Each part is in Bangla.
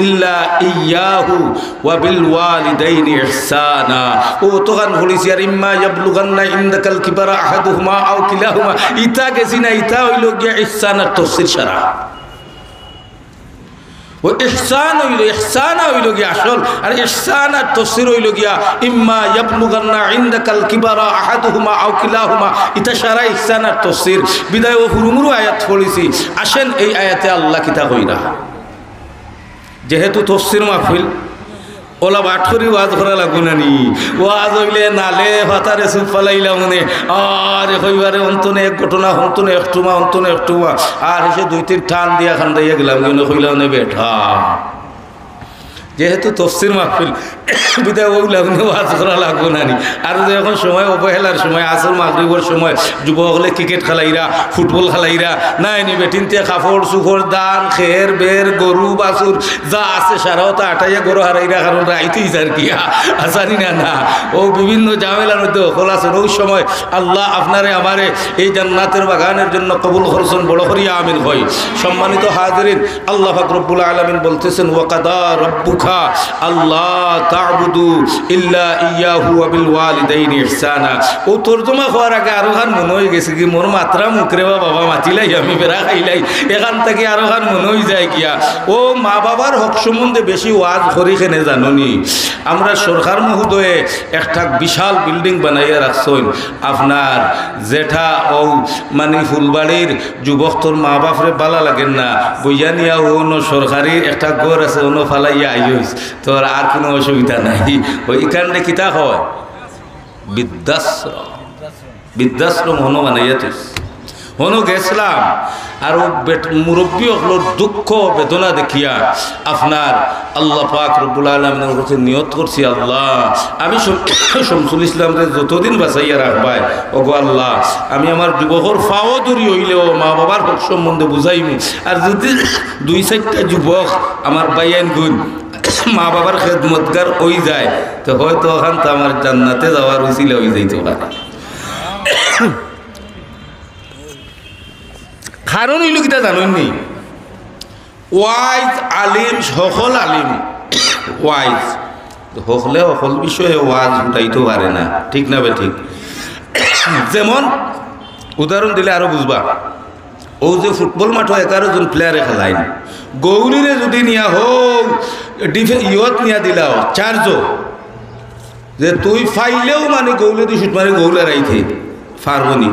ইল্লা ইয়াহু ওয়া বিল ওয়ালিদাইনি ইহসানা। ও তখন বলিছি আর ইম্মা ইয়াবলুগান্না ইনদাকাল কিবারা আহাদুহুমা আও কিলাহুমা, ইতা গেছি না, ইতা হইল গিয়া ইহসানার তাফসীর সারা। ও ইহসান হইল, ইহসানা হইল গিয়া আসল, আর ইহসানার তাফসীর হইল গিয়া ইম্মা ইয়াবলুগান্না ইনদাকাল কিবারা আহাদুহুমা আও কিলাহুমা, ইতা সারা ইহসানার তাফসীর। বিদায় ও হুরুমুরু আয়াত পড়িছি। আসেন এই আয়াতে আল্লাহ কিতা কইরা, যেহেতু তফসির মাহফিল ওলা বাটখরি ওয়াজ করা লাগবো না নি, ওয়াজ হইলে নালে হতারে সুপ ফালাইলা মনে আর কইবারে অন্তনে এক ঘটনা, অন্তনে একটুমা, অন্তনে একটুমা, আর এসে দুই তিন টান দিয়া খান্দাইয়া গেলাম কইলা মনে বেঠা। যেহেতু তফসির মাহফিল বিদায় ওগুলা ওয়াজ করা লাগবো না নি। আর এখন সময় অবহেলার সময়, আসর মাগরিবের সময় যুবক হলে ক্রিকেট খেলাইরা, ফুটবল খেলাইরা নাই নি বেটিনতে কাপড় চুপড় দান খের বের গরু বাছুর যা আছে সারাও তা আটাইয়া গরু হারাইরা, কারণ রাইতেই আর কি আসানি না না ও বিভিন্ন ঝামেলার মধ্যে হল আছেন। ওই সময় আল্লাহ আপনারে আমারে এই জান্নাতের বাগানের জন্য কবুল করছেন, বড় করিয়া আমিন হয়। সম্মানিত হাজিরিন, আল্লাহ পাক রব্বুল আলামিন বলতেছেন ওয়াকাদা রব্বুকা আল্লাহ তা'বুদু ইল্লা ইয়াহু ওয়া বিল ওয়ালিদাইনি ইহসানা। ও তরজমা হওয়ার আগে আরো খান মনে হয়ে গেছে কি মোর মাত্রা মুখরে বাবা মাতিলাই আমি বেড়া খাইলাই, এখান থেকে আরো খান মনে হয়ে যায় গিয়া ও মা বাবার হক সম্বন্ধে বেশি ওয়াজ করি কেনে জাননি। আমরা সরকার মহোদয়ে একটা বিশাল বিল্ডিং বানাইয়া রাখছেন, আপনার যেটা ও মানে ফুলবাড়ির যুবক তোর মা বাপরে বালা লাগেন না, বইয়া নিয়া অন্য সরকারি একটা ঘর আছে অন্য ফালাইয়া আইস, তোর আর কোনো অসুবিধা নাই। ওইখানে কিতা হয় বৃদ্ধাশ্রম, বৃদ্ধাশ্রম হনো বানাইয়া তুই হনো গেছিলাম। আর ও মুরব্বী হলোর দুঃখ বেদনা দেখিয়া আপনার আল্লাহ পাক রব্বুল আলামিনের কাছে নিয়ত করছি, আল্লাহ আমি শামসুল ইসলামকে যতদিন বাঁচাইয়া রাখবাই ওগো আল্লাহ, আমি আমার যুবকর ফাও দূরি হইলেও মা বাবার হক সম্বন্ধে বুঝাইমু। আর যদি দুই চারটা যুবক আমার বাইয়ান গুণ মা বাবার খেদমতগার হয়ে যায়, তো হয়তো ওখান তো আমার জান্নাতে যাওয়ার উচিলা হয়ে যাইতে পারে। কারণ হইল কিটা জানেননি, ওয়াইজ আলিম সকল আলিম ওয়াইজ হকলে সকল বিষয়ে ওয়াজ উঠাইতে পারে না, ঠিক না বে ঠিক। যেমন উদাহরণ দিলে আরো বুঝবা, ও যে ফুটবল মাঠে 11 জন প্লেয়ারে খেলাইন, গৌরীরে যদি নিয়া হোক ইয়ত নিয়া দিলাও 4 জন, যে তুই ফাইলেও মানে গৌলে দিয়ে শুট মারে গৌলে রাইতে পারবনি,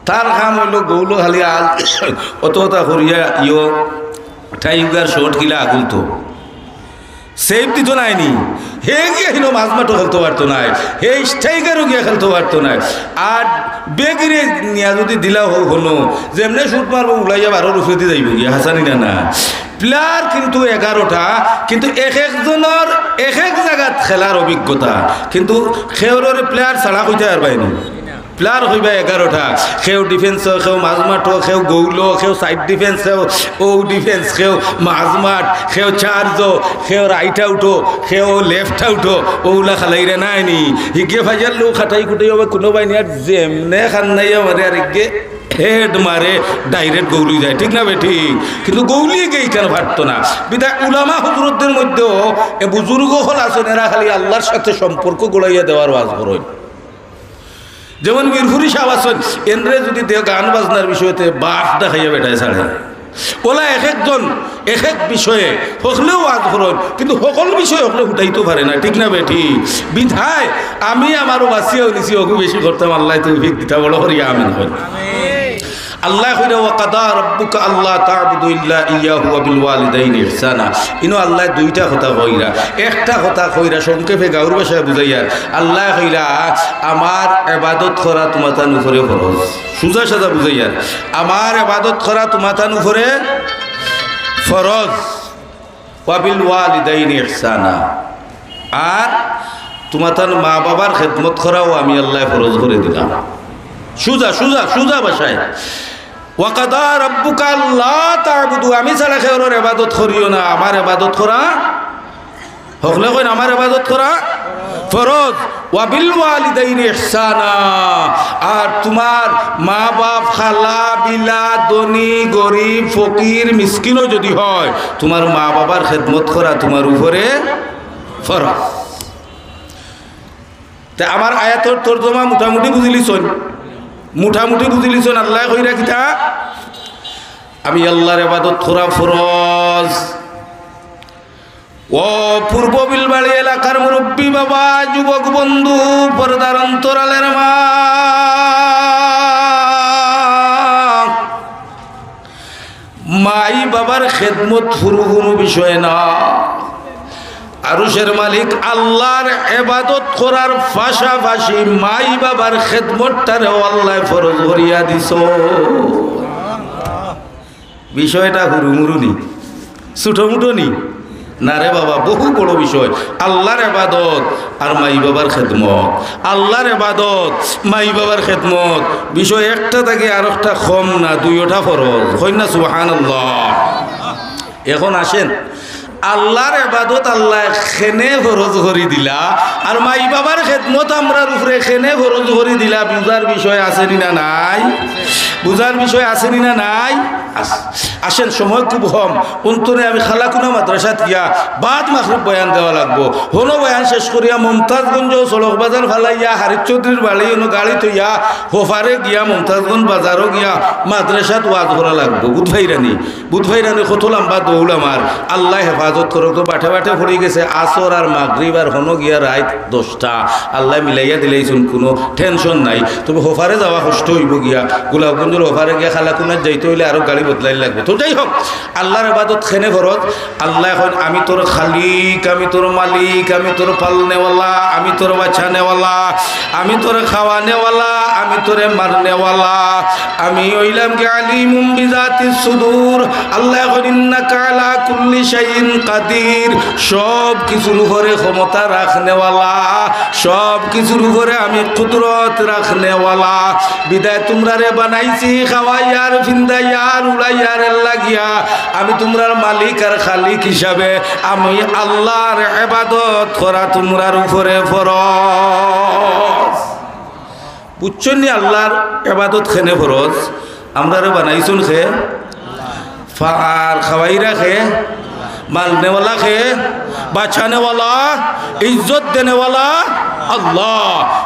তার কাম হইল গৌলো খালি আল অত করিয়া ইয় টাইগার শট কিলা আগুল তো সেফ দিত নাইনি, হে গিয়ে হিনো মাঝ মাঠও খেলতে পারতো না, হে স্ট্রাইকারও গিয়ে খেলতে পারতো না। আর বেগিরে নিয়া যদি দিলা হোক হলো যেমনি শুট মারবো উড়াইয়া 12 রুফে দিয়ে যাইব গিয়া হাসানি না না। প্লেয়ার কিন্তু 11টা, কিন্তু এক একজনের এক এক জায়গাত খেলার অভিজ্ঞতা, কিন্তু খেওরের প্লেয়ার ছাড়া কইতে আর পাইনি। প্লেয়ার হইবা 11টা, সেও ডিফেন্স, সেও মাঝমাঠ, সেও গৌল, সেও সাইড ডিফেন্স, ও ডিফেন্স, সেও মাঝমাঠ, সেও চার্জ, সেও রাইট আউটো, সেও লেফট আউটো, ওগুলা খালাইরে নাইনি। হিগে ফাইজার লোক খাটাই খুটাই হবে কোনো বাইনি আর যেমনে খান নাই মারে আর হিগে হেড মারে ডাইরেক্ট গৌলি যায়, ঠিক না বে ঠিক। কিন্তু গৌলিয়ে গিয়ে কেন পারতো না, বিদায় উলামা হুজুরদের মধ্যেও এ বুজুর্গ হল আছেন, এরা খালি আল্লাহর সাথে সম্পর্ক গোড়াইয়া দেওয়ার ওয়াজ করেন। যেমন মিরপুরি সাহেব আছেন, এনরে যদি দেহ গান বাজনার বিষয়তে বাঘ দেখাইয়া বেটায় ছাড়ে, ওলা এক একজন এক এক বিষয়ে হকলেও ওয়াজ করেন, কিন্তু সকল বিষয় হকলে উঠাইতে পারে না, ঠিক না বে ঠিক। বিধায় আমি আমারও বাঁচিয়েও নিছি, ওকে বেশি করতাম, আল্লাহ তৌফিক দিতা বড় করিয়া আমিন হয়। আল্লাহ কইরা ওয়াকাদা রাব্বুকা আল্লাহ তা'বুদু ইল্লা ইয়াহু ওয়া বিল ওয়ালিদাইনি ইহসানা। ইনো আল্লাহ দুইটা কথা কইরা, একটা কথা কইরা সংক্ষেপে গাঁর ভাষায় বুঝাইয়া আল্লাহ কইরা আমার ইবাদত করা তোমাতান উপরে ফরজ, সোজা সাদা বুঝাইয়া আমার ইবাদত করা তোমাতান উপরে ফরজ, ওয়া বিল ওয়ালিদাইনি ইহসানা, আর তোমাতান মা বাবার খেদমত করাও আমি আল্লাহ ফরজ করে দিলাম। সোজা সোজা সোজা ভাষায় ওয়াকাদা রাব্বুকা আল্লা তা'বুদু, আমি ছাড়া কেউর ইবাদত করিও না, আমার ইবাদত করা হকলে কইন আমার ইবাদত করা ফরজ, ওয়া বিল ওয়ালিদাইনি ইহসানা, আর তোমার মা বাপ খালা বিলা ধনী গরিব ফকির মিসকিনও যদি হয় তোমার মা বাবার খেদমত করা তোমার উপরে ফরজ। তা আমার আয়াতর তর্জমা মোটামুটি বুঝিলিছন, মোটামুটি বুঝিলিছন। আল্লাহ কইরা কিতা আমি আল্লাহর ইবাদত করা ফরজ। ও পূর্ব বিলবাড়ি এলাকার মুরব্বী বাবা, যুবক বন্ধু, পর্দার অন্তরালের মা, মাই বাবার খেদমত পুরো কোনো বিষয় না। আরশের মালিক আল্লাহর ইবাদত করার পাশাপাশি মাই বাবার খেদমতটারেও আল্লাহ ফরজ করিয়া দিছ। বিষয়টা হুরুমুরু নি, ছোটমুটো নি না রে বাবা, বহু বড় বিষয়। আল্লাহর ইবাদত আর মাই বাবার খেদমত, আল্লাহর ইবাদত মাই বাবার খেদমত, বিষয় একটা থেকে আর একটা কম না, দুইটা ফরজ। হয় না? সুবহানাল্লাহ। এখন আসেন, আল্লাহর ইবাদত আল্লাহ খেনে ফরজ করে দিলা আর মাই বাবার খেদমত আমরার উপরে খেনে ফরজ করে দিলা। বুঝার বিষয় আসেনি না নাই? বুঝার বিষয় আসেনি না নাই? আসেন, সময় খুব কম। অন্তরে আমি খালাকুনা মাদ্রাসাত গিয়া বাদ মাগরিব বয়ান দেওয়া লাগবো। হলো বয়ান শেষ করিয়া মমতাজগঞ্জ সড়ক বাজার ফালাইয়া হারিফ চৌধুরীর বাড়ি গাড়ি তৈয়া হোফারে গিয়া মমতাজগঞ্জ বাজারও গিয়া মাদ্রাসাত ওয়াজ করা লাগবো। বুধভাইরানি কত লম্বা দৌড় আমার। আল্লাহ হেফাজত করো। তো বাঠে বাঠে পড়ে গেছে আসর আর মাগরিব আর হনো গিয়া রাত 10টা। আল্লাহ মিলাইয়া দিলেইছুন, কোনো টেনশন নাই। তবে হোফারে যাওয়া কষ্ট হইব গিয়া, গোলাপগঞ্জের হোফারে গিয়া খালাকুনার যাইতে হইলে আরো গাড়ি বদলাই লাগবে। তো যাই হোক, আল্লাহর ইবাদত খেনে ফরজ। আল্লাহ এখন আমি তোর খালিক, আমি তোর মালিক, আমি তোর পালনেওয়ালা, আমি তোর বাঁচানেওয়ালা, আমি তোর খাওয়ানেওয়ালা, আমি তোরে মারনেওয়ালা, আমি হইলাম কি আলিমুম বিজাতিস সুদূর। আল্লাহ এখন ইন্নাকা আলা কুল্লি শাইইন কাদির, সব কিছুর উপরে ক্ষমতা রাখনেওয়ালা, সব কিছুর উপরে আমি কুদরত রাখনেওয়ালা। বিদায় তোমরা রে বানাইছি খাওয়াইয়ার ফিন্দাইয়ার উড়াইয়ার লাগিয়া। আমি তোমরার মালিক আর খালিক হিসাবে আমি আল্লাহর ইবাদত করা তোমরার উপরে ফরজ। বুঝছেন নি? আল্লাহর ইবাদত খেনে ফরজ। আমরা রে বানাইছুন খে আর খাওয়াই রাখে, মারনেওয়ালা খে, বাঁচানেওয়ালা, ইজ্জত দেনেওয়ালা আল্লাহ।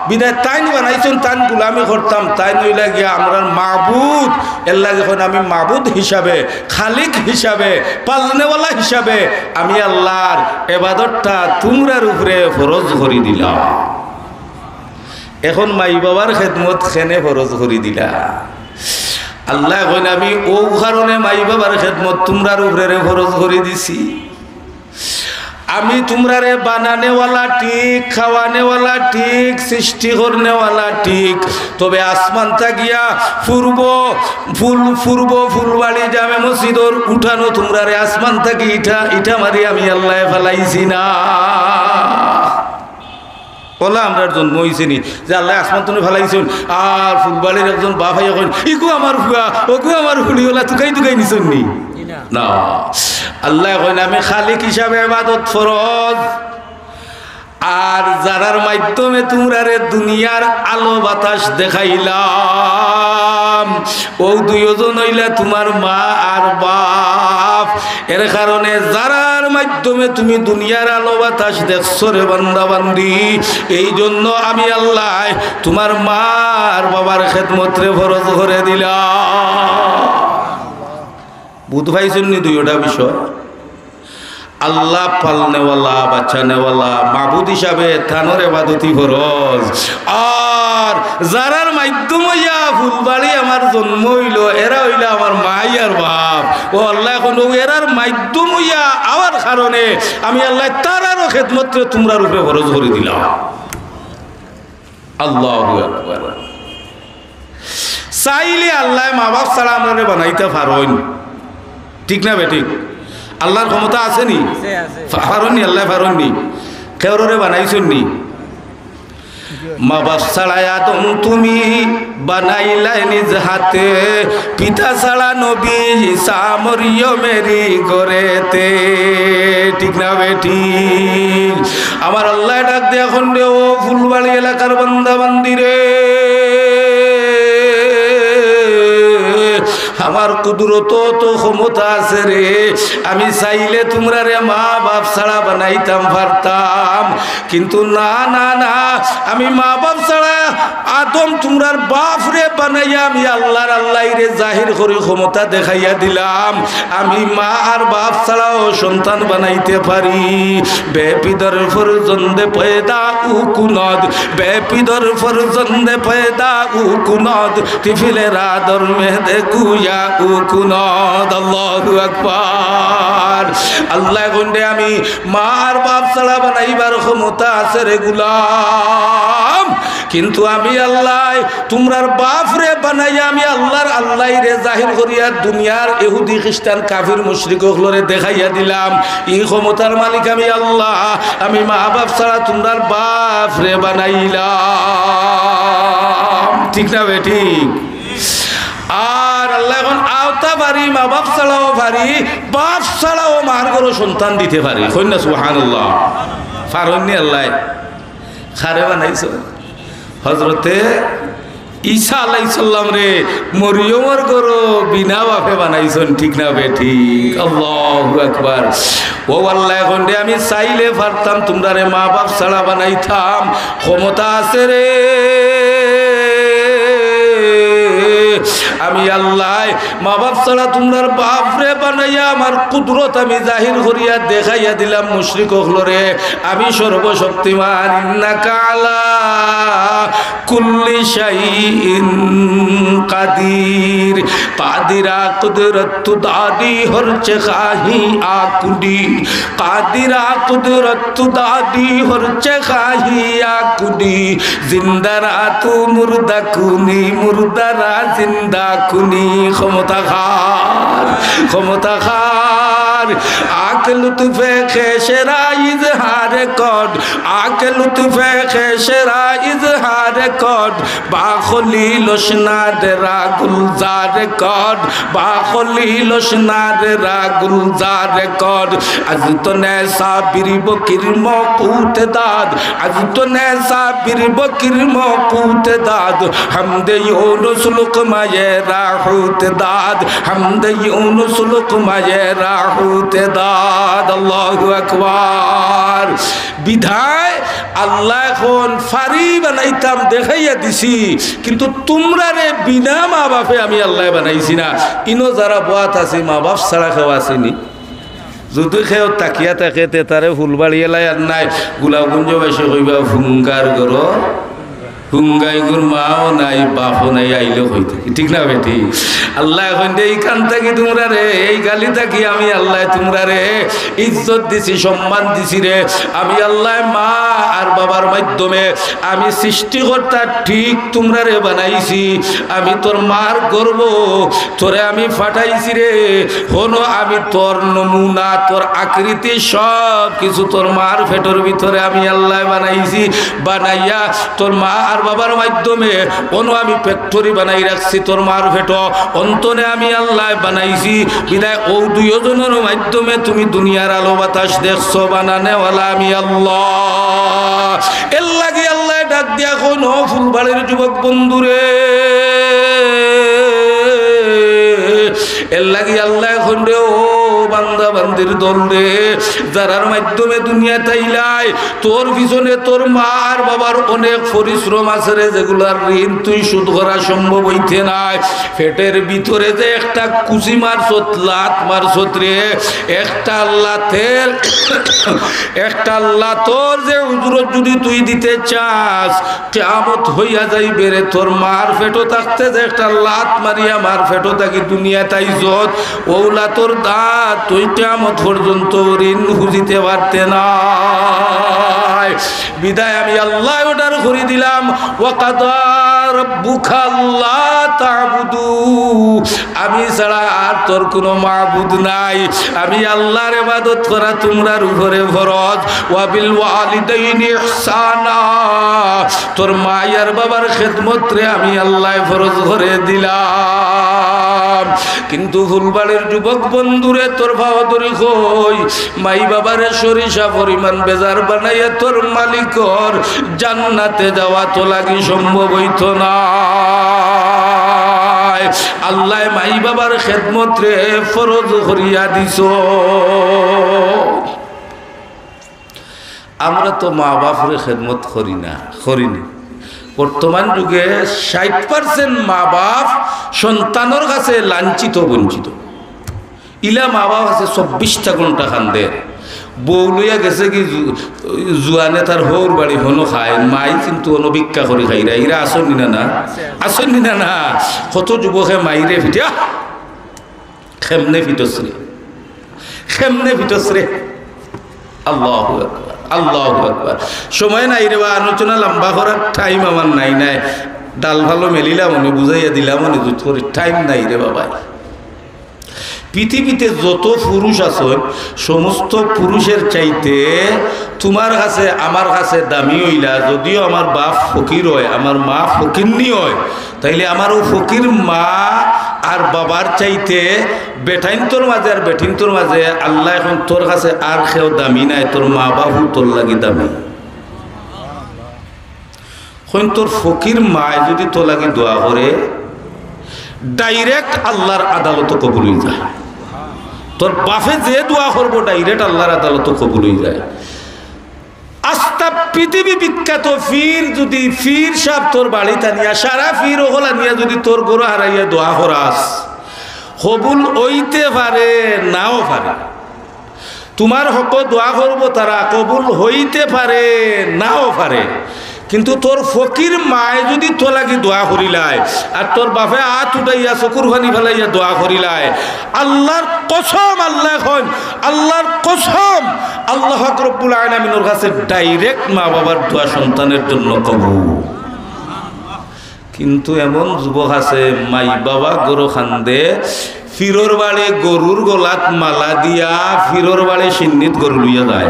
বিদায় তাই বানাইছেন, তাই গুলামি করতাম, তাই নইলা গিয়া আমরা মাবুদ। এর লাগে এখন আমি মাবুদ হিসাবে, খালিক হিসাবে, পালনেওয়ালা হিসাবে আমি আল্লাহর ইবাদতটা তোমরার উপরে ফরজ করে দিলাম। এখন মাই বাবার খেদমত খেনে ফরজ করে দিলা। আল্লাহ কইন আমি ও কারণে মাই বাবার খেদমত তোমরার উপরে ফরজ করে দিছি। আমি তোমরারে বানানেওয়ালা ঠিক, খাওয়ানেওয়ালা ঠিক, সৃষ্টি করনেওয়ালা ঠিক। তবে আসমান থাকিয়া ফুলবাড়ি জামে মসজিদর উঠানো তোমরারে আসমান থাকি ইটা মারি আমি আল্লাহ ফেলাইছি না। বলা আমরার জন্ম হয়েছিনি যে আল্লাহ আসমান তুমি ফেলাইছেন। আর ফুলবাড়ির একজন বাবাই এখন ইগু আমার ফুয়া, ওগু আমার ফুলি, ওলা তুকাই নিছেন নি না। আল্লাহ কইন আমি খালিক হিসাবে ইবাদত ফরজ। আর যারার মাধ্যমে তোমরারে দুনিয়ার আলো বাতাস দেখাইলাম, ও দুইজন হইলা তোমার মা আর বাপ। এর কারণে যারার মাধ্যমে তুমি দুনিয়ার আলো বাতাস দেখছো রে বান্দা বান্দি, এই জন্য আমি আল্লাহ তোমার মা আর বাবার খেদমত রে ফরজ করে দিলাম। বুধ ভাইছেন নি দুইটা বিষয়? আল্লাহ পালনেওয়ালা, বাঁচানেওয়ালা, মাবুদ হিসাবে থানোর ইবাদতি ফরজ। আর যারার মাধ্যম হইয়া ফুলবাড়ি আমার জন্ম হইল, এরা হইলা আমার মাই আর বাপ। ও আল্লাহ এখন এরার মাধ্যম হইয়া আমার কারণে আমি আল্লাহ তারারও খেদমত তোমরার উপরে ফরজ করে দিলাম। আল্লাহু আকবার। চাইলে আল্লাহ মা বাপ ছাড়া আমরা বানাইতে পারেন, ঠিক না বেঠিক? আল্লাহর ক্ষমতা আসেনি? পারনি? আল্লাহ পারনি? কেউরে বানাইছনি? মা বাপ ছাড়াই আদম তুমি বানাইলাই নিজ হাতে, পিতা ছাড়া নবী ঈসা মরিয়মেরি ঘরেতে, ঠিক না বেঠিক? আমার আল্লাহ ডাক দিয়া খন্ডে ও ফুলবাড়ি এলাকার বান্দা বান্দিরে আমার কুদরত তো ক্ষমতা আছে রে আমি চাইলে তোমরা রে মা বাপ ছাড়া বানাইতাম পারতাম কিন্তু না না না আমি মা বাপ ছাড়া আদম তোমরার বাপ রে বানাইয়া আমি আল্লাহর আল্লাহ রে জাহির করে ক্ষমতা দেখাইয়া দিলাম আমি মা আর বাপ ছাড়াও সন্তান বানাইতে পারি বেপিদর ফরজন্দে পয়দা উকুনদ বেপিদর ফরজন্দে পয়দা উকুনদ তিফিলে রাদর মেহদে কুয়া উকুনদ আল্লাহু আকবার আল্লাহ গন্ডে আমি মা আর বাপ ছাড়া বানাইবার ক্ষমতা আছে রে গুলাম কিন্তু আমি আল্লাহ তোমরার বাপ রে বানাইয়া আমি আল্লাহর আল্লাহ রে জাহির করিয়া দুনিয়ার ইহুদি খ্রিস্টান কাফির মুশরিক হলরে দেখাইয়া দিলাম এই ক্ষমতার মালিক আমি আল্লাহ আমি মা বাপ ছাড়া তোমরার বাপ রে বানাইলাম ঠিক না বে ঠিক আর আল্লাহ এখন আওতা পারি মা বাপ ছাড়াও পারি বাপ ছাড়াও মার গরো সন্তান দিতে পারি কন্যা সুবহানাল্লাহ পারনি আল্লাহ খারে বানাইছো হযরতে ঈসা আলাইহিস সালাম রে মরিয়মের গরো বিনা বাপে বানাইছেন ঠিক না বে ঠিক আল্লাহু আকবার ও আল্লাহ এখন রে আমি চাইলে পারতাম তোমরা রে মা বাপ ছাড়া বানাইতাম ক্ষমতা আছে রে আমি আল্লাহ মা বাপ ছাড়া তোমরার বাপ রে বানাইয়া আমার কুদরত আমি জাহির করিয়া দেখাইয়া দিলাম মুশরিক হলরে আমি সর্বশক্তিমান ইন্নাকা আলা কুল্লি শাইইন কাদির কাদিরা কুদরত দাদি হরচে খাহি আকুডি কাদিরা কুদরত দাদি হরচে খাহি আকুডি জিন্দারা তু মুর্দা কুনি মুর্দারা জিন্দা কুনি ক্ষমতা খার আকে লুৎফে খেশরা ইজহার কর আকে লুৎফে খেশরা ইজহার কর বা খলিল ওসনাদরা গুলজার কর বা খলিল ওসনাদরা গুলজার কর আজ তো নে সাবির বকির মকুত দাদ আজ তো নে সাবির বকির মকুত দাদ হামদে ইউনুস লুকমায়ে রাহুত দাদ হামদে ইউনুস লুকমায়ে রাহুত দাদ আল্লাহু আকবার বিধায় আল্লাহ এখন ফারি বানাইতাম দেখাইয়া দিছি কিন্তু তোমরা রে বিনা মা বাপে আমি আল্লাহ বানাইছি না ইনো যারা বাত আছে মা বাপ ছাড়া কেউ আসেনি যদি খেয়েও তাকিয়া থাকে তে তারে ফুলবাড়ি এলাই আর নাই গোলাপগঞ্জ বাসে কইবা ফুঙ্গার গরো হুঙ্গাই গুর মাও নাই বাপও নাই আইলেও হই থাকি ঠিক না বেটি আল্লাহ এখন এইখান থাকি তোমরা রে এই গালি থাকি আমি আল্লাহ তোমরা রে ইজ্জত দিছি সম্মান দিছি রে আমি আল্লাহ মা আর বাবার মাধ্যমে আমি সৃষ্টিকর্তা ঠিক তোমরা রে বানাইছি আমি তোর মার গর্ব তোরে আমি ফাটাইছি রে হনো আমি তোর নমুনা তোর আকৃতি সব কিছু তোর মার ফেটোর ভিতরে আমি আল্লাহ বানাইছি বানাইয়া তোর মা আর বাবার মাধ্যমে অনু আমি ফ্যাক্টরি বানাই রাখছি তোর মার ফেটো অন্তরে আমি আল্লাহ বানাইছি বিদায় ও দুইজনের মাধ্যমে তুমি দুনিয়ার আলো বাতাস দেখছো বানানেওয়ালা আমি আল্লাহ এর লাগে আল্লাহ ডাক দিয়া কোন ফুলবাড়ির যুবক বন্ধুরে এর লাগি আল্লাহ এখন রে ও বান্দা বান্দির দল রে যারার মাধ্যমে দুনিয়া তাইলাই তোর পিছনে তোর মা আর বাবার অনেক পরিশ্রম আছে রে যেগুলার ঋণ তুই শোধ করা সম্ভব হইতে নাই পেটের ভিতরে যে একটা কুচি মারছত লাত মারছত রে একটা লাতের একটা লাতর যে উজরত যদি তুই দিতে চাস কিয়ামত হইয়া যাইবে রে তোর মার পেটও থাকতে যে একটা লাত মারিয়া মার পেটও থাকি দুনিয়া তাই যত ওলা তোর দাঁত তুই কিয়ামত পর্যন্ত ঋণ খুঁজিতে পারতে না বিদায় আমি আল্লাহ অর্ডার করে দিলাম ওয়াকাদা রাব্বুকা আল্লা তা'বুদু আমি ছাড়া আর তোর কোনো মাবুদ নাই আমি আল্লাহর ইবাদত করা তোমরার উপরে ফরজ ওয়া বিল ওয়ালিদাইনি ইহসানা তোর মা আর বাবার খেদমত রে আমি আল্লাহ ফরজ করে দিলাম কিন্তু ফুলবাড়ির যুবক বন্ধুরে তোর ভাওদরি কই মাই বাবারে সরিষা পরিমাণ বেজার বানাইয়া তোর মালিকর জান্নাতে যাওয়া তো লাগি সম্ভব হইত না। আল্লাহ মাই বাবার খেদমত রে ফরজ করিয়া দিছ। আমরা তো মা বাপরে খেদমত করিনি। বর্তমান যুগে 60% মা বাপ সন্তানের কাছে লাঞ্ছিত বঞ্চিত। ইলা মা বাপ আছে 24টা ঘন্টা খান্দে, বউ লইয়া গেছে কি জুয়ানে তার হৌর বাড়ি হনো খায়, মাই কিন্তু অনভিক্ষা করে খাইরা। ইরা আসনি না আসনি না কত যুবকে মাইরে ফিটিয়া খেমনে ফিটসরে। আল্লাহু আকবার, আল্লাহু আকবার। সময় নাই রে বা, আলোচনা লম্বা করার টাইম আমার নাই। ডাল ভালো মেলিলাম মনে বুঝাইয়া দিলাম মনে টাইম নাই রে বাবা। পৃথিবীতে যত পুরুষ আছে সমস্ত পুরুষের চাইতে তোমার কাছে আমার কাছে দামি হইলা। যদিও আমার বাপ ফকির হয়, আমার মা ফকিরনি হয়, তাইলে আমার ও ফকির মা আর বাবার চাইতে বেটাইন্তর মাঝে আর বেটিন্তর মাঝে আল্লাহ এখন তোর কাছে আর কেউ দামি নাই, তোর মা বাবু তোর লাগি দামি। এখন তোর ফকির মায় যদি তোর লাগি দোয়া করে ডাইরেক্ট আল্লাহর আদালত কবুল হয়ে যায়। তোর বাপে যে দোয়া করবো ডাইরেক্ট আল্লাহর আদালত কবুল হয়ে যায়। আস্তা পৃথিবী বিখ্যাত ফির যদি ফির সাহেব তোর বাড়িতে আনিয়া সারা ফির ওহলা নিয়া যদি তোর গরু হারাইয়া দোয়া করাস কবুল হইতে পারে নাও পারে। তোমার হক দোয়া করবো তারা কবুল হইতে পারে নাও পারে। কিন্তু তোর ফকির মায় যদি তো লাগি দোয়া করিলায় আর তোর বাপে হাত উঠাইয়া চকুর পানি ফেলাইয়া দোয়া করিলায়, আল্লাহর কসম, আল্লাহর কসম, আল্লাহ রব্বুল আলামিনের কাছে ডাইরেক্ট মা বাবার দোয়া সন্তানের জন্য কবুল। কিন্তু এমন যুবক আছে মাই বাবা গরু খান্দে, ফিরোর বাড়ি গরুর গলাত মালা দিয়া ফিরোর বাড়ি সিন্নিত গরু লইয়া যায়।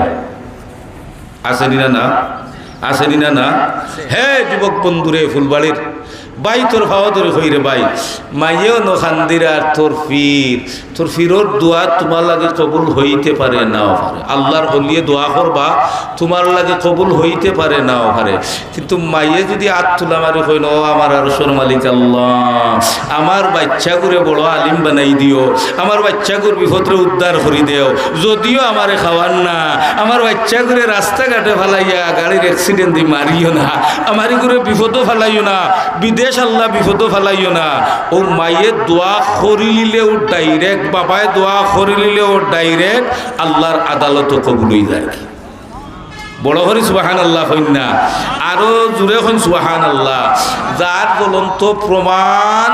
আসেনি না? আসেনি না? হে যুবক বন্ধুরে ফুলবাড়ির বাই তোর ভাওয়া ধরে হইরে বাই মাইয়েও নখান্দিরা তোর ফিরোর দোয়া তোমার লাগে কবুল হইতে পারে নাও পারে। আল্লাহর হলিয়ে দোয়া করবা তোমার লাগে কবুল হইতে পারে নাও পারে। কিন্তু মাইয়ে যদি আত তুলা মারে হইল আমার আরশের মালিক আল্লাহ, আমার বাচ্চাগুরে বড় আলিম বানাই দিও, আমার বাচ্চাগুর বিপদরে উদ্ধার করি দেও, যদিও আমারে খাওয়ার না, আমার বাচ্চাগুরে রাস্তাঘাটে ফেলাইয়া গাড়ির অ্যাক্সিডেন্ট দিয়ে মারিও না, আমার গুরে বিপদও ফেলাইও না, বিদেশ আল্লাহ বিপদও ফেলাইও না। ও মাইয়ে দোয়া করিলেও ডাইরেক্ট, বাবায় দোয়া করিলেও ডাইরেক্ট আল্লাহর আদালত কবুল হয়ে যায়। বড় হরি সুবহান আল্লাহ হইন না, আরো জুড়ে হইন সুবহান আল্লাহ। যার জ্বলন্ত প্রমাণ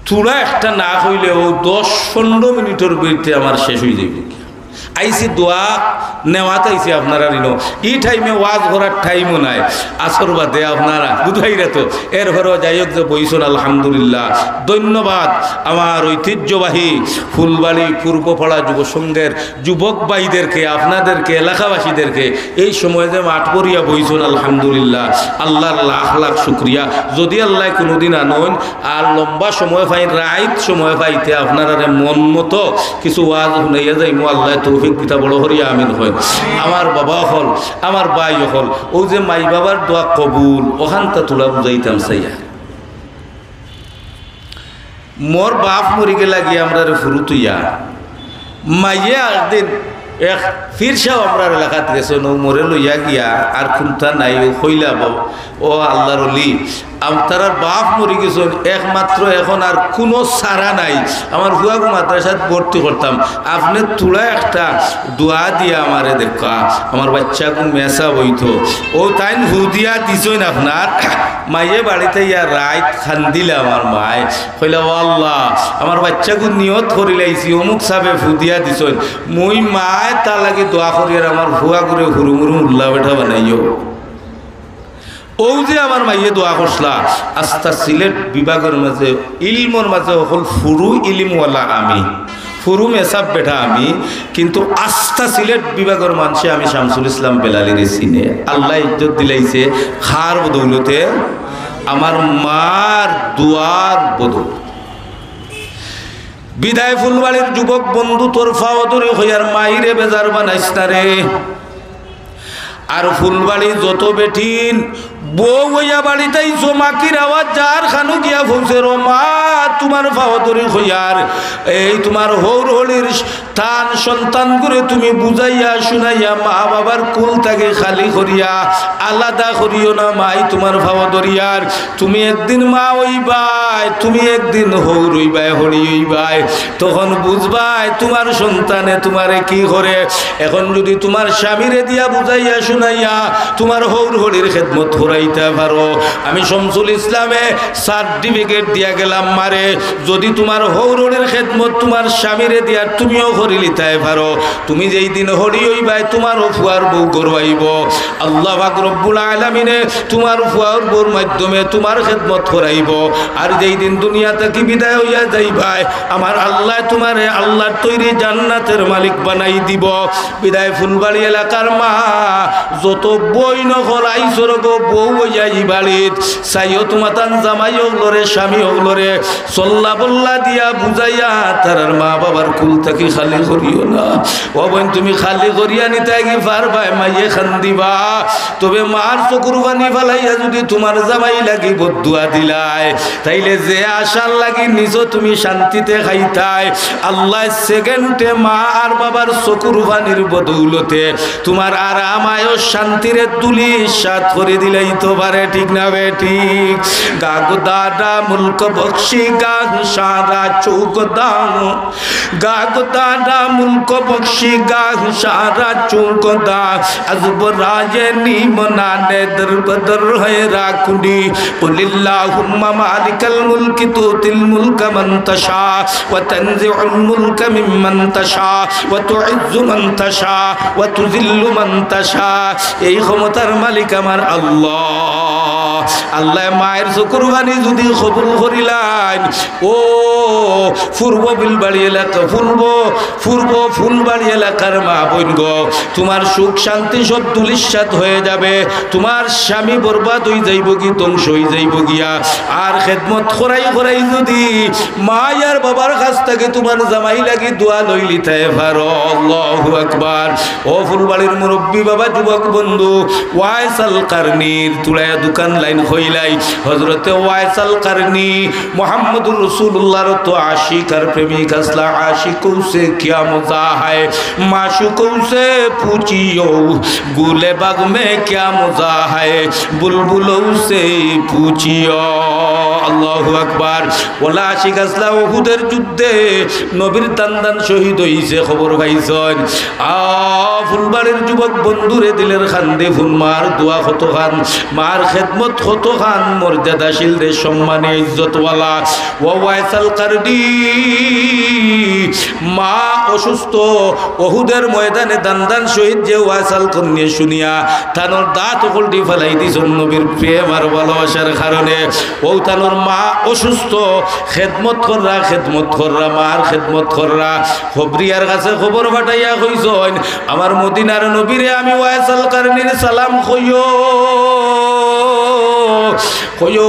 চূড়া একটা না হইলেও 10-15 মিনিটের ভিতরে আমার শেষ হয়ে যাবে। আইসি দোয়া নেওয়াতে আইসি আপনারা রিনো এই টাইমে ওয়াজ করার টাইমও নাই, আসর বাদে আপনারা বুঝাইরা তো এর ঘরেও যাই হোক যে বইসন আলহামদুলিল্লাহ। ধন্যবাদ আমার ঐতিহ্যবাহী ফুলবাড়ি পূর্বপাড়া যুব সংঘের যুবক ভাইদেরকে, আপনাদেরকে, এলাকাবাসীদেরকে। এই সময় যে মাঠ পড়িয়া বইসন আলহামদুলিল্লাহ, আল্লাহর লাখ লাখ শুক্রিয়া। যদি আল্লাহ কোনোদিন আনন আর লম্বা সময় পাই, রাইত সময় পাইতে আপনারা মন মতো কিছু ওয়াজ শুনাইয়া যাইমু, আল্লাহ তৌফিক দিতা বড় হরিয়া আমিন হয়। আমার বাবা হল, আমার বাই হল, ও যে মাই বাবার দোয়া কবুল ওখানটা তোলা বুঝাইতাম চাইয়া। মোর বাপ মরি গেলা গিয়া আমরা ফুরু তুইয়া মাইয়ে একদিন এক ফিরসাও আমরা এলাকাত গেছে মরে লইয়া গিয়া আর খুনতা নাই হইলা বাবা ও আল্লাহর অলি তার বাপ মরি গেছে একমাত্র, এখন আর কোনো সারা নাই। আমার হুয়াগু মাদ্রাসাত ভর্তি করতাম, আপনি তুলা একটা দোয়া দিয়া আমারে দেখা, আমার বাচ্চাগু মেসা বইতো ও তাই হুদিয়া দিছইন আপনার মাইয়ে বাড়িতে ইয়া রাইত খান্দিলে আমার মায় কইলা ও আল্লাহ আমার বাচ্চাগু নিয়ত করিলাইছি অমুক সাবে হুদিয়া দিছইন, মুই মায় তা লাগে দোয়া করিয়ার আমার হুয়াগুরে হুরুমুরু উল্লা বেঠা বানাইও। ও যে আমার মাইয়ে দোয়া করছলা, আস্তা সিলেট বিভাগের মাঝে ইলমর মাঝে হল ফুরু ইলিমওয়ালা আমি, ফুরু মেসাব বেঠা আমি, কিন্তু আস্তা সিলেট বিভাগের মানুষে আমি শামসুল ইসলাম বেলালির চিনে। আল্লাহ ইজ্জত দিলাইছে খার বদৌলতে, আমার মার দুয়ার বদল। বিদায় ফুলবাড়ির যুবক বন্ধু তোর ফাও ধরে হইয়ার মাইরে বেজার বানাইস না রে। আর ফুলবাড়ি যত বেঠিন বউ হইয়া বাড়িতেই মাকির আওয়াজ যার খানু গিয়া ভুলছে রো মা তোমার ফাওয়াতরি হইয়ার এই তোমার হৌর হলির তান সন্তান করে তুমি বুঝাইয়া শুনাইয়া মা বাবার কুল তাকে খালি করিয়া আলাদা করিও না মাই তোমার ফাওয়াতরিয়ার। তুমি একদিন মা হইবাই, তুমি একদিন হৌর হইবাই, হরি হইবাই, তখন বুঝবাই তোমার সন্তানে তোমারে কি করে। এখন যদি তোমার স্বামীরে দিয়া বুঝাইয়া শুনাইয়া তোমার হৌর হলির খেদমত করাইতে পারো, আমি শামসুল ইসলামে সার্টিফিকেট দিয়া গেলাম মারে। যদি তোমার হৌরের খেদমত তোমার স্বামীরে দিয়া তুমিও করি লিতাই পারো, তুমি যেই দিন হরি হইবাই তোমারও ফুয়ার বউ করবাইব। আল্লাহ পাক রব্বুল আলামিনে তোমার ফুয়ার বউর মাধ্যমে তোমার খেদমত করাইব। আর যেই দিন দুনিয়া থেকে বিদায় হইয়া যাইবাই আমার আল্লাহ তোমারে আল্লাহর তৈরি জান্নাতের মালিক বানাই দিব। বিদায় ফুলবাড়ি এলাকার মা যত বই নকল আইসর গো বউ হইয়া ই বাড়িত চাইও তোমার তান জামাই হগলরে স্বামী হগলরে চল্লা বল্লা দিয়া বুঝাইয়া তার মা বাবার কুল থাকি খালি করিও না। ও বোন তুমি খালি করিয়া নিতে কি পারবাই মাইয়ে খান দিবা। তবে মার চকুর পানি ফালাইয়া যদি তোমার জামাই লাগি বদুয়া দিলাই তাইলে যে আশার লাগি নিজ তুমি শান্তিতে খাইতাই আল্লাহ সেকেন্ডে মা আর বাবার চকুর পানির বদৌলতে তোমার আর আমায়ও শান্তিরে তুলি সাত করে দিলেই তো পারে। ঠিক না বে ঠিক? গাগো দাদা মুলক বক্সি গাগ সারা চৌক দাম, গাগো দাদা মুলক বক্সি গাগ সারা চৌক দাগ আজব রাজে নিমনানে দরবদর হয় রাকুনি কুলিল্লাহুম্মা মালিকাল মুলকি তুতিল মুলকা মান তাশা ওয়া তানজিউল মুলকা মিম্মান তাশা ওয়া তুইজ্জু মান তাশা ওয়া তুযিল্লু মান তাশা। এই ক্ষমতার মালিক আমার আল্লাহ। আল্লাহ মায়ের চকুর পানি যদি কবুল করিলেন ও পূর্ব বিলবাড়ি এলাকা পূর্ব ফুলবাড়ি এলাকার মা বোন গো, তোমার সুখ শান্তি সব দুলিশ্বাত হয়ে যাবে। তোমার স্বামী বরবাদ হয়ে যাইব কি ধ্বংস হয়ে যাইব গিয়া। আর খেদমত করাই করাই যদি মা আর বাবার কাছ থেকে তোমার জামাই লাগি দোয়া লইলিতে পারো। আল্লাহু আকবার। ও ফুলবাড়ির মুরব্বী বাবা যুবক বন্ধু ওয়াইসাল কারনির তুলায়া দোকান লাইন হইলাই হযরতে ওয়াইসাল কারনি মুহাম্মদুর রাসূলুল্লাহর তো আশিক আর প্রেমিক আসলা। आशिकों से क्या मजा है माशूकों से पूछियो, गुले बाग में क्या मजा है बुलबुलों से पूछियो। আল্লাহু আকবার। ওলা আশিক আসলা উহুদের যুদ্ধে নবীর দান শহীদ হইছে খবর পাইছেন। ফুলবাড়ির যুবক বন্ধুরে দিলের খান্দে ফুল মার দোয়া কত খান, মার খেদমত কত খান, মর্যাদাশীল রে সম্মানে ইজ্জতওয়ালা। ওয়াইসাল কারনি মা অসুস্থ ওহুদের ময়দানে দান শহীদ যে ওয়াইসাল কারনি শুনিয়া তানোর দাঁত উল্টি ফেলাই দিছেন নবীর প্রেম আর ভালোবাসার কারণে। ও তানোর মা অসুস্থ, খেদমত কররা মার খেদমত কররা। খবরিয়ার কাছে খবর পাঠাইয়া কইছেন আমার মদিনার নবীরে আমি ওয়াইসাল কারনির সালাম কইও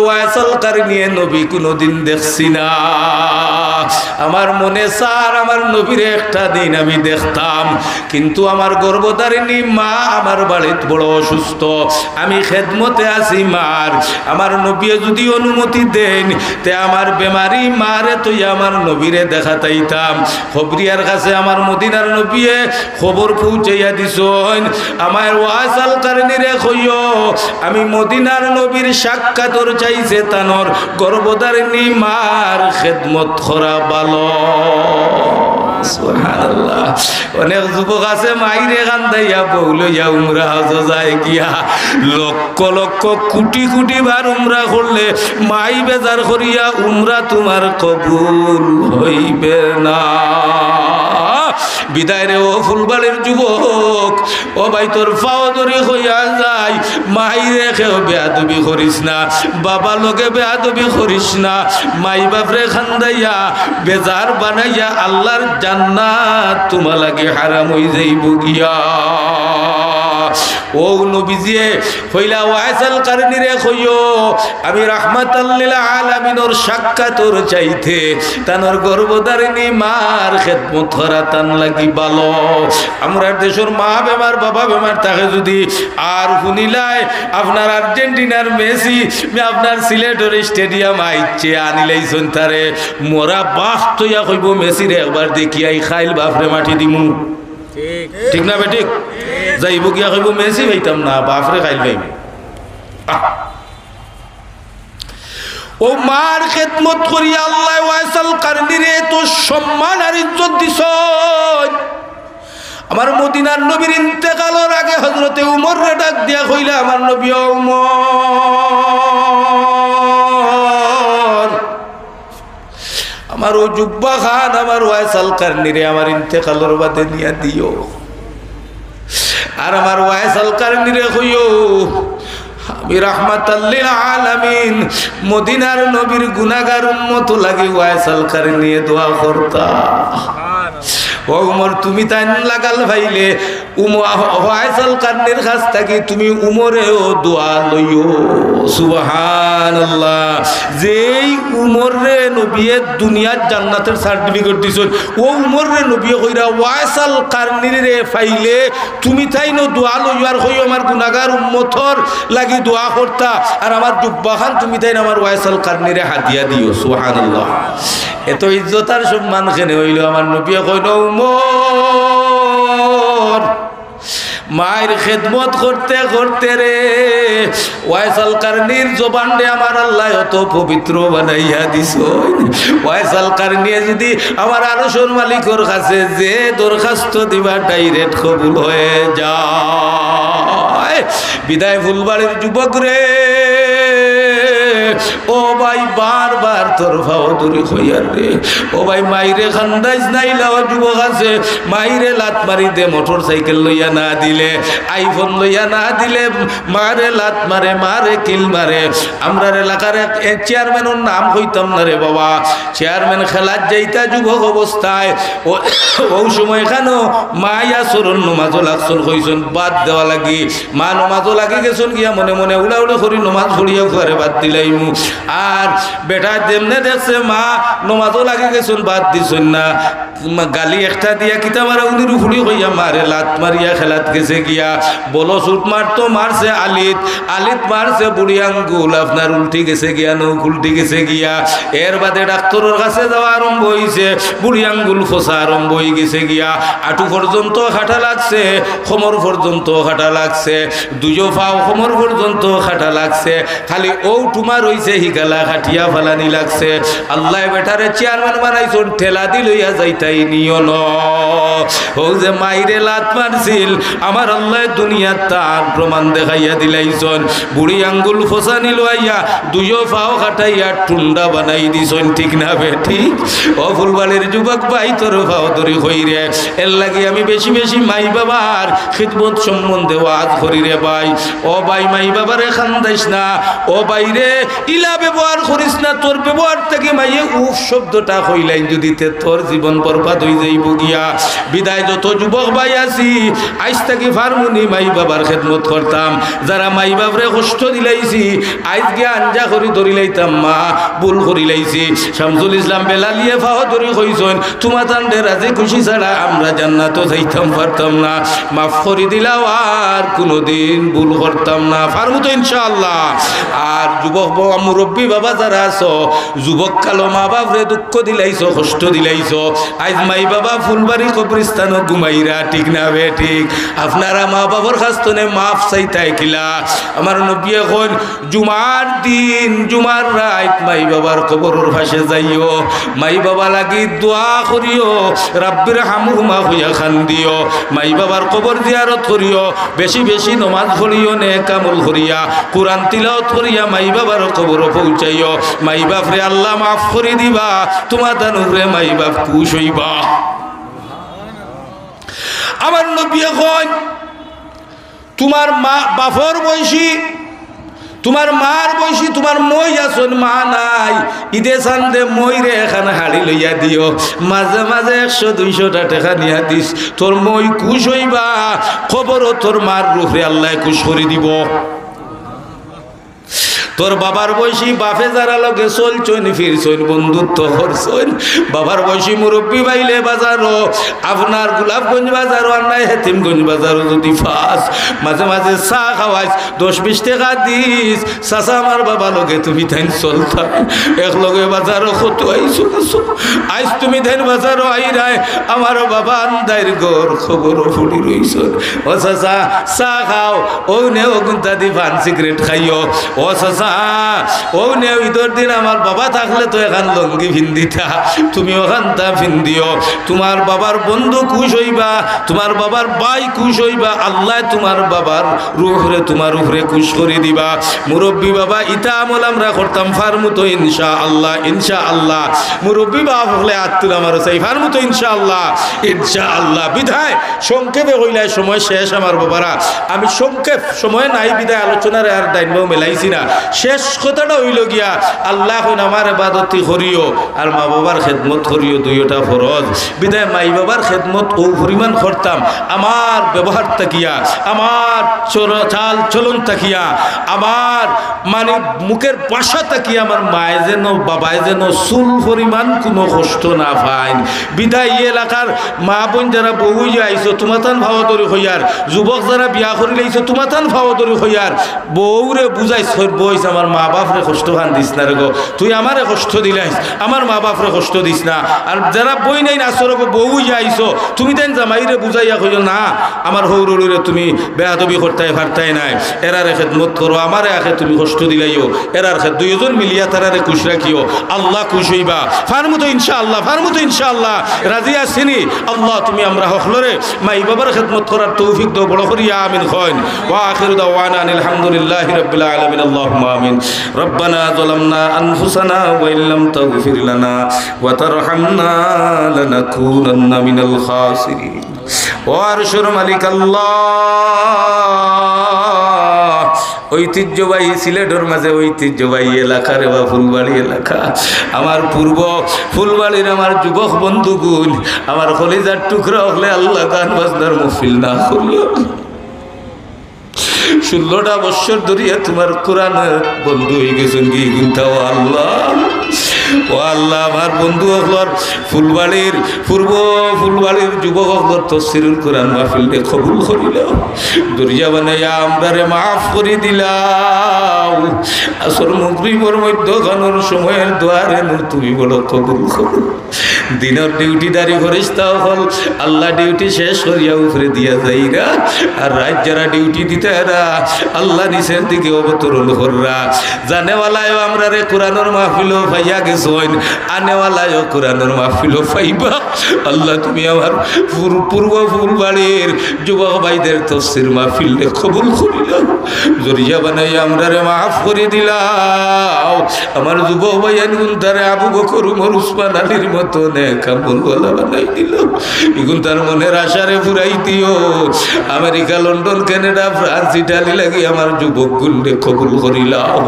ওয়াইসাল কারনি নবী কোনদিন দেখছি না। আমার মনে স্যার আমার নবীরে একটা দিন আমি দেখতাম, কিন্তু আমার গর্ভধারিণী মা আমার বাড়িতে বড় অসুস্থ, আমি খেদমতে আছি মার। আমার নবী যদি অনুমতি দেন তে আমার বেমারি মারে তুই আমার নবীরে দেখাতাইতাম। খবরিয়ার কাছে আমার মদিনার নবীয়ে খবর পৌঁছাইয়া দিছেন আমার ওয়াইসাল কারনিরে কইও আমি মদিনার নবীর সাক্ষাৎর চাইছে তানোর গর্ভধারিণী মার খেদমত করা ভালো। সুবহানাল্লাহ। অনেক যুবক আছে মাইরে কান্দাইয়া বউ লইয়া উমরা হজ যায় গিয়া লক্ষ লক্ষ কোটি কোটি বার উমরা করলে মাই বেজার করিয়া উমরা তোমার কবুল হইবে না। বিদায় রে ও ফুলবাড়ির যুবক, ও ভাই তোর পাও ধরে হইয়া যায় মাই রেখেও বেয়াদবি করিস না, বাবা লোকে বেয়াদবি করিস না। মাই বাপরে খান্দাইয়া বেজার বানাইয়া আল্লাহর জান্নাত তোমার লাগে হারাম হয়ে যাইব গিয়া। ও নবীজিয়ে কইলা ওয়াইসাল কারনিরে কইও আমি রাহমাতাল লিল আলামিনের সাক্ষাতর চাইতে তানোর গর্ভধারিণী মার খেদমত করা তান লাগি ভালো। আমরা দেশের মা বেমার বাবা বেমার তাকে যদি আর শুনিলাই আপনার আর্জেন্টিনার মেসি আপনার সিলেটের স্টেডিয়াম আইছে আনিলাইছেন তারে মোরা বাস তৈয়া কইব মেসিরে একবার দেখিয়াই খাইল বাপরে মাটি দিমু ঠিক না বেঠিক যাইব গিয়া কইব মেসি পাইতাম না বাপরে খাইল পাইব। ও মার খেদমত করি আল্লাহ ওয়াইসাল কারনিরে তো সম্মান আর ইজ্জত দিছ। আমার মদিনার নবীর ইন্তেকালের আগে হযরতে উমর রে ডাক দিয়া কইলা আমার নবী উমর আমার ও জুব্বা খান আমার ওয়াইসাল কারনিরে আমার ইন্তেকালের বাদে নিয়া দিও আর আমার ওয়াইসাল কারনিরে কইও আমি রাহমাতাল লিল আলামিন মদিনার নবীর গুনাহগার উম্মত লাগি ওয়াইসাল কারনি দোয়া করতা। ও উমর তুমি তাই লাগাল ভাইলে ওয়াইসাল কারনির কাছ থেকে তুমি উমরেও দোয়া লইও সুবহানাল্লাহ। যেই উমর রে নবীয়ে দুনিয়ার জান্নাতের সার্টিফিকেট দিছেন ও উমর রে নবী কইরা ওয়াইসাল কারনির রে ফাইলে তুমি তাই ন দোয়া লইও আর কইও আমার গুনাহগার উম্মতর লাগি দোয়া করতা আর আমার জুব্বা খান তুমি তাই আমার ওয়াইসাল কারনিরে হাদিয়া দিও সুবহানাল্লাহ। এত ইজ্জত আর সম্মান কেন হইল আমার নবী কইল উমর মায়ের খেদমত করতে করতে রে ওয়াইসাল কারনির জবান রে আমার আল্লাহ এত পবিত্র বানাইয়া দিছ। ওয়াইসাল কারনি যদি আমার আরশের মালিকের কাছে যে দরখাস্ত দিবা ডাইরেক্ট কবুল হয়ে যায়। বিদায় ফুলবাড়ির যুবক রে ও ভাই বারবার তোর ভাও দূরে হইয়ার রে ও ভাই মাইরে খান্দাইজ নাইলা যুবক আছে মাইরে লাত মারি দে মোটর সাইকেল লইয়া না দিলে আইফোন লইয়া না দিলে মারে লাত মারে মারে কিল মারে। আমরা এলাকার চেয়ারম্যানের নাম হইতাম না রে বাবা চেয়ারম্যান খেলার যাইতা যুবক অবস্থায় ও সময় কেন মায়া চরণ নমাজও লাগছন হইছন বাদ দেওয়া লাগি মা নমাজও লাগি গেছন গিয়া মনে মনে উড়া উড়ে করি নমাজ পড়িয়া ঘরে বাদ দিলাই আর বেটা যেমনে দেখছে মা নমাজও লাগে গেছুন বাদ দিছুন না গালি একটা দিয়া কিতা মারা উনির ফুড়ি হইয়া মারে লাত মারিয়া খেলাত গেছে গিয়া বলো ছুট মারতো মারছে আলিত মারছে বুড়ি আঙ্গুল আপনার উল্টি গেছে গিয়া নৌক উল্টি গেছে গিয়া এর বাদে ডাক্তারের কাছে যাওয়া আরম্ভ হয়েছে বুড়ি আঙ্গুল খোসা আরম্ভ হয়ে গেছে গিয়া আঁটু পর্যন্ত খাটা লাগছে কোমর পর্যন্ত খাটা লাগছে দুজো পাও কোমর পর্যন্ত খাটা লাগছে খালি ও টুমার হইছে হিগালা খাটিয়া ফালানি লাগছে। আল্লাহ বেটারে চেয়ারম্যান বানাইছন ঠেলা দি লইয়া যাইতাই নিও ন ও যে মাইরে লাত মারছিল আমার আল্লাহ দুনিয়া তার প্রমাণ দেখাইয়া দিলাইছন বুড়ি আঙ্গুল ফসানি লইয়া দুইও পাও খাটাইয়া টুন্ডা বানাই দিছন ঠিক না বেটি ও ফুলবাড়ির যুবক ভাই তোর পাও ধরি হইরে এর লাগি আমি বেশি বেশি মাই বাবার খিদমত সম্বন্ধে ওয়াজ করি রে ভাই ও ভাই মাই বাবারে খান্দাইস না ও বাইরে ইলা ব্যবহার করিস না তোর ব্যবহার থেকে মাইয়ে উফ শব্দটা কইলাইন যদি তোর জীবন বরবাদ হয়ে যাইব গিয়া। বিদায় যত যুবক ভাই আছি আজ থেকে ফার্মুনি মাই বাবার খেদমত করতাম যারা মাই বাবরে কষ্ট দিলাইছি আজ গিয়া আঞ্জা করি ধরি লাইতাম মা ভুল করি লাইছি শামসুল ইসলাম বেলালিয়ে ফাহ ধরি কইছেন তোমার তান্ডে রাজি খুশি ছাড়া আমরা জান্নাতও যাইতাম পারতাম না মাফ করে দিলাও আর কোনোদিন ভুল করতাম না ফার্মু তো ইনশাআল্লাহ। আর যুবক মুরব্বী বাবা যারা আছো যুবক কালো মা বাপরে দুঃখ দিলাইছো কষ্ট দিলাইছো আজ মাই বাবা ফুলবাড়ি কবরস্থান ঘুমাইরা ঠিক না বে ঠিক আপনারা মা বাবার কাছে মাফ চাইতাই কিলা আমার নবী এখন জুমার দিন জুমার রাত মাই বাবার কবরের পাশে যাইও মাই বাবা লাগি দোয়া করিও রাব্বির হামহুমা হইয়া খান দিও মাই বাবার কবর জিয়ারত করিও বেশি বেশি নামাজ পড়িও নেক আমল করিয়া কুরআন তিলাওয়াত করিয়া মাই বাবার কবর পৌঁছাইও মাই বাপরে আল্লাহ মাফ করে দিবা তোমার দানুরে মাই বাপ খুশ হইবা। আমার নবী এখন তোমার মা বাপর বয়সী তোমার মার বয়সী তোমার মই আসন মা নাই, ঈদে চান্দে মই রে এখানে হাড়ি লইয়া দিও, মাঝে মাঝে 100-200 টাকা নিয়া দিস, তোর মই খুশ হইবা, খবরও তোর মার রূপে আল্লাহ খুশ করে দিব। তোর বাবার বয়সী বাপে যারা লগে চলছইন ফিরছইন বন্ধুত্ব করছইন, বাবার বয়সী মুরব্বী বাইলে বাজারও আপনার গোলাপগঞ্জ বাজারও আর নাই হেতিমগঞ্জ বাজারও যদি ফাস মাঝে মাঝে চা খাওয়াইস 10-20 টাকা দিস, চাচা আমার বাবা লগে তুমি তাই চলতা এক লগে বাজারও কত আইসো গেছো, আইস তুমি তাই বাজারও আই রায় আমার বাবা আন্দাইর গড় খবরও ফুটি রইছ, ও চাচা চা খাও, ও নেও গুন্তা দি পান সিগারেট খাইও, ও চাচা ও নে ঈদের দিন আমার বাবা থাকলে তো এখান লঙ্গি ভিন্দিতা, তুমি ওখানটা ভিন্দিও, তোমার বাবার বন্ধু খুশ হইবা, তোমার বাবার ভাই খুশ হইবা, আল্লাহ তোমার বাবার রূহরে তোমার উপরে খুশ করে দিবা। মুরব্বী বাবা ইটা আমল আমরা করতাম ফার্মুতো ইনশাআল্লাহ, ইনশাআল্লাহ মুরব্বী বাবা হলে আত্মুল আমার চাই ফার্মুতো ইনশাআল্লাহ, ইনশাআল্লাহ। বিধায় সংক্ষেপে হইলে সময় শেষ আমার বাবারা, আমি সংক্ষেপ সময় নাই বিদায় আলোচনার আর ডাইনবাও মেলাইছি না। শেষ কথাটা হইল গিয়া আল্লাহ হইন আমার ইবাদতি করিও আর মা বাবার খেদমত করিও, দুইটা ফরজ। বিদায় মাই বাবার খেদমত ও পরিমাণ করতাম, আমার ব্যবহার তাকিয়া, আমার চাল চলন তাকিয়া, আমার মানে মুখের ভাষা তাকিয়া আমার মায়ে যেন বাবায় যেন চুল পরিমাণ কোনো কষ্ট না পায়। বিদায় এই এলাকার মা বোন যারা বউ আইছো তোমাতান ভাওয়াদরি হইয়ার, যুবক যারা বিয়া করে লাইছো তোমাতান ভাওয়াদরি হইয়ার, বউরে বুঝাইছ বইস আমার মা বাপরে কষ্ট খান দিস না রে গো, তুই আমারে কষ্ট দিলাইস, আমার মা বাপরে কষ্ট দিস না। আর যারা বই নাই নাচর গো বউ আইছো তুমি তেন জামাইরে বুঝাইয়া কইও না আমার হৌরে তুমি বেয়াদবি করতাই ফারতাই নাই, এরারে খেদমত করো, আমারে আখে তুমি কষ্ট দিলাইও, এরার খেদ দুইজন মিলিয়া তারারে খুশ রাখিও, আল্লাহ খুশ হইবা। ফার্মুতো ইনশাআল্লাহ, ফার্মুতো ইনশাআল্লাহ রাজি আছিনি। আল্লাহ তুমি আমরা হখলরে মাই বাবার খেদমত করার তৌফিক দাও, বড় করিয়া আমিন হয়। ওয়া আখিরু দাওয়ানা আলহামদুলিল্লাহি রাব্বিল আলামিন, আল্লাহুম্মা আমিন। রব্বানা যালামনা আনফুসানা ওয়া ইল্লাম তাগফির লানা ওয়া তারহামনা লানাকুনান্না মিনাল খাসিরিন। ওয়া আরশুর মালিক আল্লাহ, ঐতিহ্যবাহী সিলেটের মাঝে ঐতিহ্যবাহী এলাকা রে বা ফুলবাড়ি এলাকা, আমার পূর্ব ফুলবাড়ির আমার যুবক বন্ধুগুণ, আমার কলিজার টুকরা হলে আল্লাহ গান বাজনার মহফিল না করিও। 16টা বছর ধরিয়া তোমার কোরআন বন্ধু হয়ে গেছেন কি গুনতাও আল্লাহ, ও আল্লাহ আমার বন্ধু হকলর ফুলবাড়ির পূর্ব ফুলবাড়ির যুবক হকলর তফসিরুল কোরআন মাহফিলকে কবুল করিলাম, দরিয়া বানাইয়া আমরারে মাফ করে দিলাম। আসর মাগরিবের মধ্যখানোর সময়ের দোয়ারে তুমি বলো কবুল করো। দিনের ডিউটিদারি ফেরেশতা হল আল্লাহ ডিউটি শেষ করিয়া উপরে দিয়া যাইরা, আর রাত যারা ডিউটি দিতে এরা আল্লাহ নিচের দিকে অবতরণ কররা। জানেওয়ালায় আমরা রে কোরআনের মাহফিলও পাইয়া গেছেন, আনেওয়ালায়ও কোরআনের মাহফিলও পাইবা। আল্লাহ তুমি আমার পূর্ব ফুলবাড়ির যুবক ভাইদের তফসির মাহফিল কবুল করিলাম, জরিয়া বানাই আমরা রে মাফ করে দিলাম। আমার যুবক ভাই তারে আবু বকর উমর উসমান আলীর মতো কামলওয়ালা বানাই দিল, এগুন তার মনের আশারে ফুরাই দিও। America, London, Canada, France, Italy লাগি আমার যুবক গুণে কবুল করিলাম।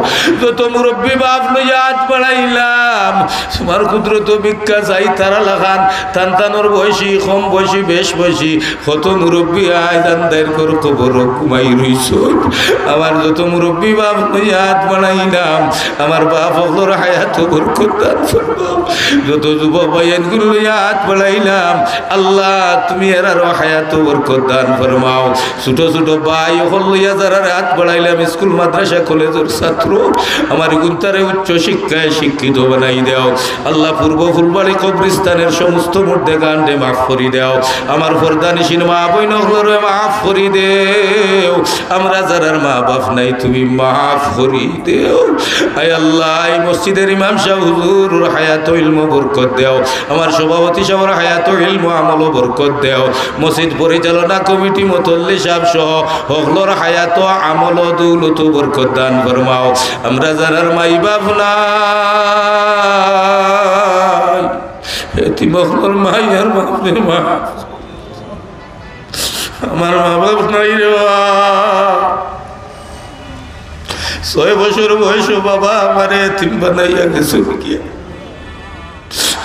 যত মুরব্বী বাপ লইয়া হাত বাড়াইলাম, তোমার কুদরত ভিক্ষা চাই তারা লাগান, তানতানোর বয়সী, কম বয়সী, বেশ বয়সী কত মুরব্বী আয় দান্দাইর কর কবর ঘুমাই রইছ। আমার যত মুরব্বী বাপ লইয়া হাত বাড়াইলাম, আমার বাপ হকলর হায়াত বরকত দান ফরমাও। যত যুবক ভাইয়ান গুলো লইয়া হাত বাড়াইলাম, আল্লাহ তুমি এরারও হায়াত বরকত দান ফরমাও। ছোট ছোট ভাই হল লইয়া যারা হাত বাড়াইলাম, স্কুল মাদ্রাসা কলেজের ছাত্র, আমার গুন্তারে উচ্চ শিক্ষায় শিক্ষিত বানাই দাও। আল্লাহ পূর্ব ফুলবাড়ি কবরিস্তানের সমস্ত মধ্যে গান্ডে মাফ করি দাও। আমার ফরদানিসীন মা বইন হলরে মাফ করি দেও। আমরা যারার মা বাপ নাই তুমি মাফ করি দেও। আয় আল্লাহ এই মসজিদের ইমাম সাহেব হুজুর হায়াত ইলম বরকত দেও। আমার সভাপতি সাহেবের হায়াত ইলম আমল বরকত দেও। মসজিদ পরিচালনা কমিটি মতল্লি সাহেব সহ হকলর হায়াত আমল দৌলত বরকত দান ফরমাও। আমরা যারার মাই বাপ নাই, এতিম হকলর মাই আর বাপের মা, আমার মা বাপ নাই রে, 6 বছর বয়স বাবা আমারে এতিম বানাইয়া গেছে গিয়া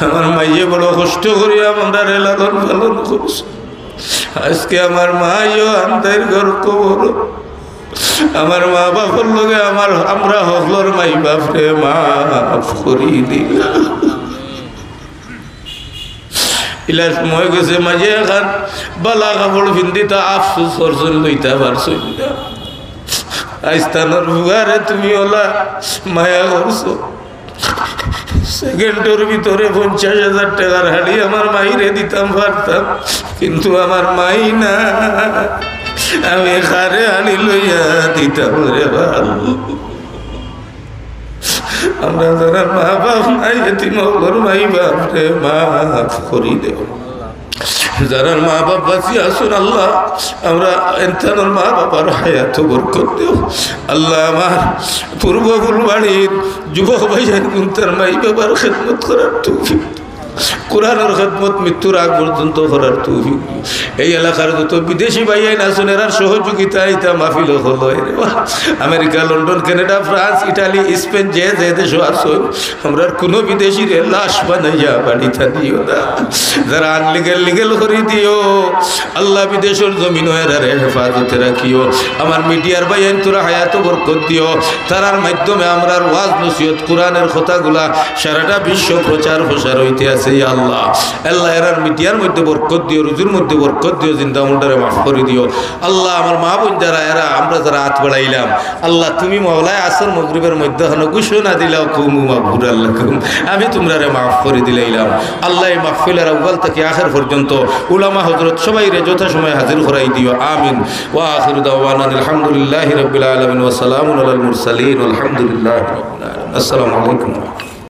আমার মাইয়ে বড় কষ্ট করিয়া আমরা লালন পালন করছে আজকে আমার মাইও আন্দার ঘর কবর আমার মা বাপর লগে আমরা হকলর মাই বাপরে মাফ করি দিল ইলা সময় গেছে মাঝে এখন বালা কাপড় পিন্দি তা আফসোস করছেন লইতে পারছই না আইস্তানোর ভুগারে তুমি ওলা মায়া করছো সেকেন্ডের ভিতরে 50,000 টাকার হাড়ি আমার মাইরে দিতাম পারতাম কিন্তু আমার মাই না আমি খারে আনি লইয়া দিতাম রে বাবু আমরা যারা মা বাপ নাই এতিম হলোর মাই বাপ রে মাফ করি দেব যারা মা বাপ বাঁচি আসুন আল্লাহ আমরা এনতানোর মা বাবার হায়াত বরকত দেও আল্লাহ আমার পূর্ব ফুলবাড়ির যুবক ভাইয়ের গুনতার মাই বাবার খেদমত করার তৌফিক কোরআনের খেদমত মৃত্যুর আগ পর্যন্ত করার তৌফিক এই এলাকার যত বিদেশি ভাইয়াই আছেন এরার সহযোগিতা এটা মাহফিল হলো America London Canada France Italy Spain যে যে দেশ আসুন আমরা কোনো বিদেশির লাশ বানাইয়া বাড়িতে দিও না যারা আনলিগেল লিগেল করে দিও আল্লাহ বিদেশের জমিন এরারে হেফাজতে রাখিও আমার মিডিয়ার ভাইয়ান তোরা হায়াত বরকত দিও তারার মাধ্যমে আমরার ওয়াজ নসিহত কোরআনের কথাগুলা সারাটা বিশ্ব প্রচার প্রসার হইতে আছে আল্লাহ আল্লাহ এরার মিডিয়ার মধ্যে বরকত দিও রুজির মধ্যে বরকত দিও জিন্দা মুন্ডারে মাফ করে দিও আল্লাহ আমার মা বোন যারা এরা আমরা যারা হাত বাড়াইলাম আল্লাহ তুমি মাওলায় আসর মাগরিবের মধ্যে ঘোষণা দিলাও কুমু মাগফুর আল্লাহ আমি তোমরারে মাফ করে দিলাইলাম আল্লাহ এই মাহফিলের আউয়াল থেকে আখির পর্যন্ত উলামা হযরত সবাই রে যথাসময়ে হাজির করাই দিও আমিন ওয়া আখিরু দাওয়ানা আলহামদুলিল্লাহি রাব্বিল আলামিন ওয়া সালামুন আলাল মুরসালিন আলহামদুলিল্লাহি রাব্বিল আলামিন আসসালামু আলাইকুম।